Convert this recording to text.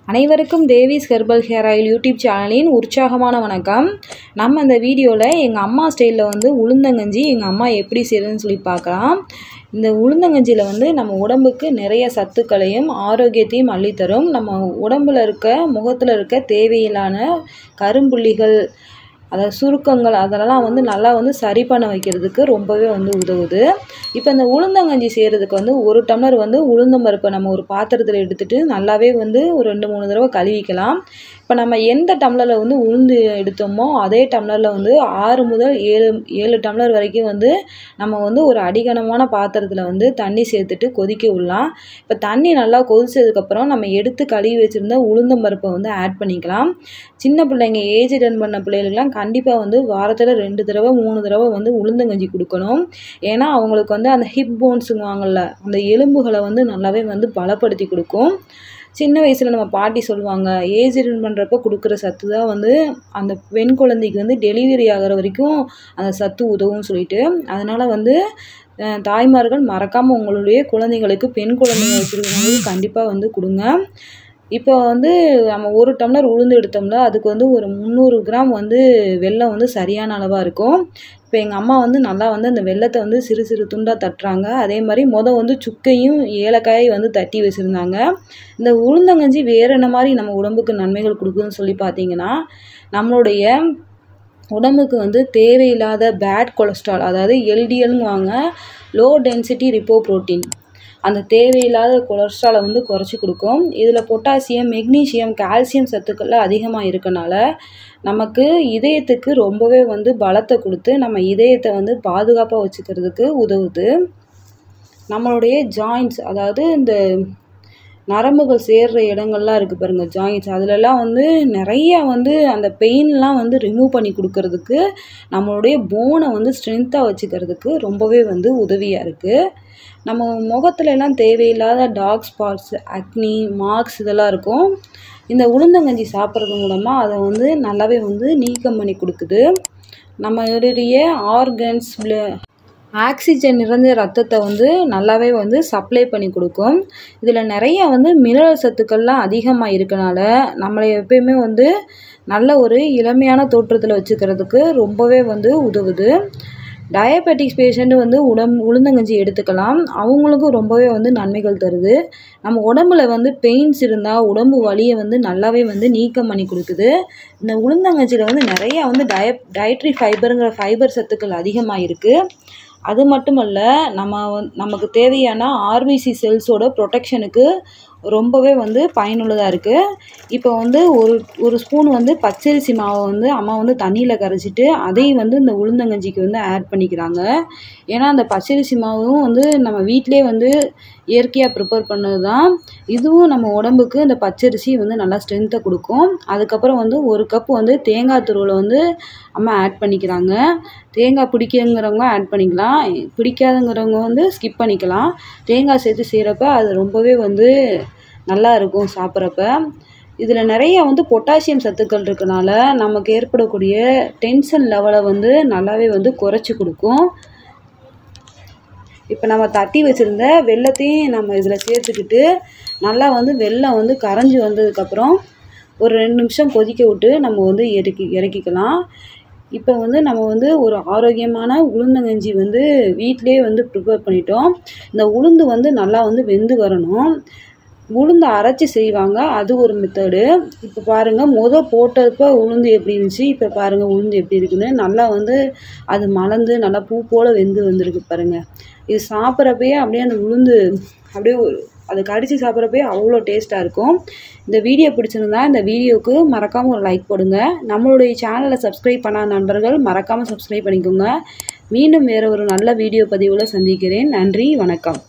அனைவருக்கும் Devi's herbal hair oil YouTube சேனலின் உற்சாகமான வணக்கம். நம்ம இந்த வீடியோவில் எங்கள் அம்மா ஸ்டைலில் வந்து உளுந்தங்கஞ்சி எங்கள் அம்மா எப்படி செய்கிறதுன்னு சொல்லி பார்க்கலாம். இந்த உளுந்தங்கஞ்சியில் வந்து நம்ம உடம்புக்கு நிறைய சத்துக்களையும் ஆரோக்கியத்தையும் அள்ளித்தரும். நம்ம உடம்பில் இருக்க முகத்தில் இருக்க தேவையில்லான கரும்புள்ளிகள், அதாவது சுருக்கங்கள், அதெல்லாம் வந்து நல்லா வந்து சரி பண்ண வைக்கிறதுக்கு ரொம்பவே வந்து உதவுது. இப்போ இந்த உளுந்தங்கஞ்சி செய்கிறதுக்கு வந்து 1 டம்ளர் வந்து உளுந்தம்பருப்பை நம்ம ஒரு பாத்திரத்தில் எடுத்துகிட்டு நல்லாவே வந்து ஒரு 2-3 தடவை கழுவிக்கலாம். இப்போ நம்ம எந்த டம்ளரில் வந்து உளுந்து எடுத்தோமோ அதே டம்ளரில் வந்து 6 முதல் 7 டம்ளர் வரைக்கும் வந்து நம்ம வந்து ஒரு அடிகனமான பாத்திரத்தில் வந்து தண்ணி சேர்த்துட்டு கொதிக்க விடலாம். இப்போ தண்ணி நல்லா கொதிச்சதுக்கப்புறம் நம்ம எடுத்து கழுவி வச்சுருந்த உளுந்தம்பருப்பை வந்து ஆட் பண்ணிக்கலாம். சின்ன பிள்ளைங்க ஏஜ் அட்டன் பண்ண பிள்ளைகளுக்கெல்லாம் கண்டிப்பாக வந்து வாரத்தில் 2 தடவை 3 தடவை வந்து உளுந்தங்கஞ்சி கொடுக்கணும். ஏன்னா அவங்களுக்கு வந்து அந்த ஹிப் போன்ஸுங்குவாங்கள்ல, அந்த எலும்புகளை வந்து நல்லாவே வந்து பலப்படுத்தி கொடுக்கும். சின்ன வயசில் நம்ம பாட்டி சொல்லுவாங்க, ஏஜ் அட்டன் பண்ணுறப்ப கொடுக்குற சத்து தான் வந்து அந்த பெண் குழந்தைக்கு வந்து டெலிவரி ஆகிற வரைக்கும் அந்த சத்து உதவும்னு சொல்லிட்டு. அதனால் வந்து தாய்மார்கள் மறக்காமல் உங்களுடைய குழந்தைங்களுக்கு, பெண் குழந்தைங்க வச்சுருக்கவங்களுக்கு கண்டிப்பாக வந்து கொடுங்க. இப்போ வந்து நம்ம 1 டம்ளர் உளுந்து எடுத்தோம்னா அதுக்கு வந்து ஒரு 300 கிராம் வந்து வெல்லம் வந்து சரியான அளவாக இருக்கும். இப்போ எங்கள் அம்மா வந்து நல்லா வந்து அந்த வெல்லத்தை வந்து சிறு சிறு துண்டாக தட்டுறாங்க. அதே மாதிரி வந்து சுக்கையும் ஏலக்காயும் வந்து தட்டி வச்சுருந்தாங்க. இந்த உளுந்தங்கஞ்சி வேறு என்ன மாதிரி நம்ம உடம்புக்கு நன்மைகள் கொடுக்குதுன்னு சொல்லி பார்த்தீங்கன்னா, நம்மளுடைய உடம்புக்கு வந்து தேவையில்லாத பேட் கொலஸ்ட்ரால், அதாவது எல்டிஎல்ங்குவாங்க, லோ டென்சிட்டி ரிப்போப்ரோட்டீன், அந்த தேவையில்லாத கொலஸ்ட்ராலை வந்து குறைச்சி கொடுக்கும். இதில் பொட்டாசியம், மெக்னீஷியம், கால்சியம் சத்துக்கள்லாம் அதிகமாக இருக்கனால நமக்கு இதயத்துக்கு ரொம்பவே வந்து பலத்தை கொடுத்து நம்ம இதயத்தை வந்து பாதுகாப்பாக வச்சுக்கிறதுக்கு உதவுது. நம்மளுடைய ஜாயின்ட்ஸ், அதாவது இந்த நரம்புகள் சேர்கிற இடங்கள்லாம் இருக்குது பாருங்கள், ஜாயின்ட்ஸ், அதிலெல்லாம் வந்து நிறைய வந்து அந்த பெயின்லாம் வந்து ரிமூவ் பண்ணி கொடுக்கறதுக்கு, நம்மளுடைய போனை வந்து ஸ்ட்ரென்த்தாக வச்சுக்கிறதுக்கு ரொம்பவே வந்து உதவியாக இருக்குது. நம்ம முகத்துலலாம் தேவையில்லாத டார்க் ஸ்பாட்ஸ், அக்னி, மார்க்ஸ் இதெல்லாம் இருக்கும். இந்த உளுந்தங்கஞ்சி சாப்பிட்றது மூலமாக அதை வந்து நல்லாவே வந்து நீக்கம் பண்ணி கொடுக்குது. நம்மளுடைய ஆர்கன்ஸ், ஆக்சிஜன் நிறைஞ்ச ரத்தத்தை வந்து நல்லாவே வந்து சப்ளை பண்ணி கொடுக்கும். இதில் நிறைய வந்து மினரல் சத்துக்கள்லாம் அதிகமாக இருக்கனால நம்மளை எப்பயுமே வந்து நல்ல ஒரு இளமையான தோற்றத்தில் வச்சுக்கிறதுக்கு ரொம்பவே வந்து உதவுது. டயபெட்டிக்ஸ் பேஷண்ட்டு வந்து உளுந்தங்கஞ்சி எடுத்துக்கலாம். அவங்களுக்கும் ரொம்பவே வந்து நன்மைகள் தருது. நம்ம உடம்புல வந்து பெயின்ஸ் இருந்தால் உடம்பு வலியை வந்து நல்லாவே வந்து நீக்கம் பண்ணி கொடுக்குது. இந்த உளுந்தங்கஞ்சியில் வந்து நிறையா வந்து டயட்ரி ஃபைபருங்கிற ஃபைபர் சத்துக்கள் அதிகமாக இருக்குது. அது மட்டுமல்ல, நமக்கு தேவையான ஆர்பிசி செல்ஸோட ப்ரொடெக்ஷனுக்கு ரொம்பவே வந்து பயனுள்ளதாக இருக்குது. இப்போ வந்து ஒரு ஸ்பூன் வந்து பச்சரிசி மாவை வந்து அம்மா வந்து தண்ணியில் கரைச்சிட்டு அதையும் வந்து இந்த உளுந்தங்கஞ்சிக்கு வந்து ஆட் பண்ணிக்கிறாங்க. ஏன்னா அந்த பச்சரிசி மாவும் வந்து நம்ம வீட்டிலே வந்து இயற்கையாக ப்ரிப்பேர் பண்ணது தான். இதுவும் நம்ம உடம்புக்கு இந்த பச்சரிசி வந்து நல்லா ஸ்ட்ரென்த்தை கொடுக்கும். அதுக்கப்புறம் வந்து 1 கப் வந்து தேங்காய் துருவலை வந்து அம்மா ஆட் பண்ணிக்கிறாங்க. தேங்காய் பிடிக்குங்கிறவங்க ஆட் பண்ணிக்கலாம், பிடிக்காதுங்கிறவங்க வந்து ஸ்கிப் பண்ணிக்கலாம். தேங்காய் சேர்த்து செய்கிறப்ப அது ரொம்பவே வந்து நல்லா இருக்கும் சாப்பிட்றப்ப. இதில் நிறைய வந்து பொட்டாசியம் சத்துக்கள் இருக்கனால நமக்கு ஏற்படக்கூடிய டென்ஷன் லெவலை வந்து நல்லாவே வந்து குறைச்சி கொடுக்கும். இப்போ நம்ம தட்டி வச்சுருந்த வெல்லத்தையும் நம்ம இதில் சேர்த்துக்கிட்டு நல்லா வந்து வெல்லம் வந்து கரைஞ்சி வந்ததுக்கப்புறம் ஒரு 2 நிமிஷம் கொதிக்க விட்டு நம்ம வந்து இறக்கிக்கலாம். இப்போ வந்து நம்ம வந்து ஒரு ஆரோக்கியமான உளுந்தங்கஞ்சி வந்து வீட்டிலே வந்து ப்ரிப்பேர் பண்ணிட்டோம். இந்த உளுந்து வந்து நல்லா வந்து வெந்து வரணும். உளுந்து அரைச்சி செய்வாங்க, அது ஒரு மெத்தடு. இப்போ பாருங்கள், போட்டப்போ உளுந்து எப்படி இருந்துச்சு, இப்போ பாருங்கள் உளுந்து எப்படி இருக்குன்னு. நல்லா வந்து அது மலர்ந்து நல்லா பூ போல் வெந்து வந்திருக்கு பாருங்கள். இது சாப்பிட்றப்பயே அப்படியே அந்த உளுந்து அப்படியே அதை கடித்து சாப்பிட்றப்பயே அவ்வளோ டேஸ்ட்டாக இருக்கும். இந்த வீடியோ பிடிச்சிருந்தா இந்த வீடியோவுக்கு மறக்காமல் ஒரு லைக் போடுங்க. நம்மளுடைய சேனலை சப்ஸ்கிரைப் பண்ணாத நண்பர்கள் மறக்காமல் சப்ஸ்கிரைப் பண்ணிக்கோங்க. மீண்டும் வேறு ஒரு நல்ல வீடியோ பதிவில் சந்திக்கிறேன். நன்றி, வணக்கம்.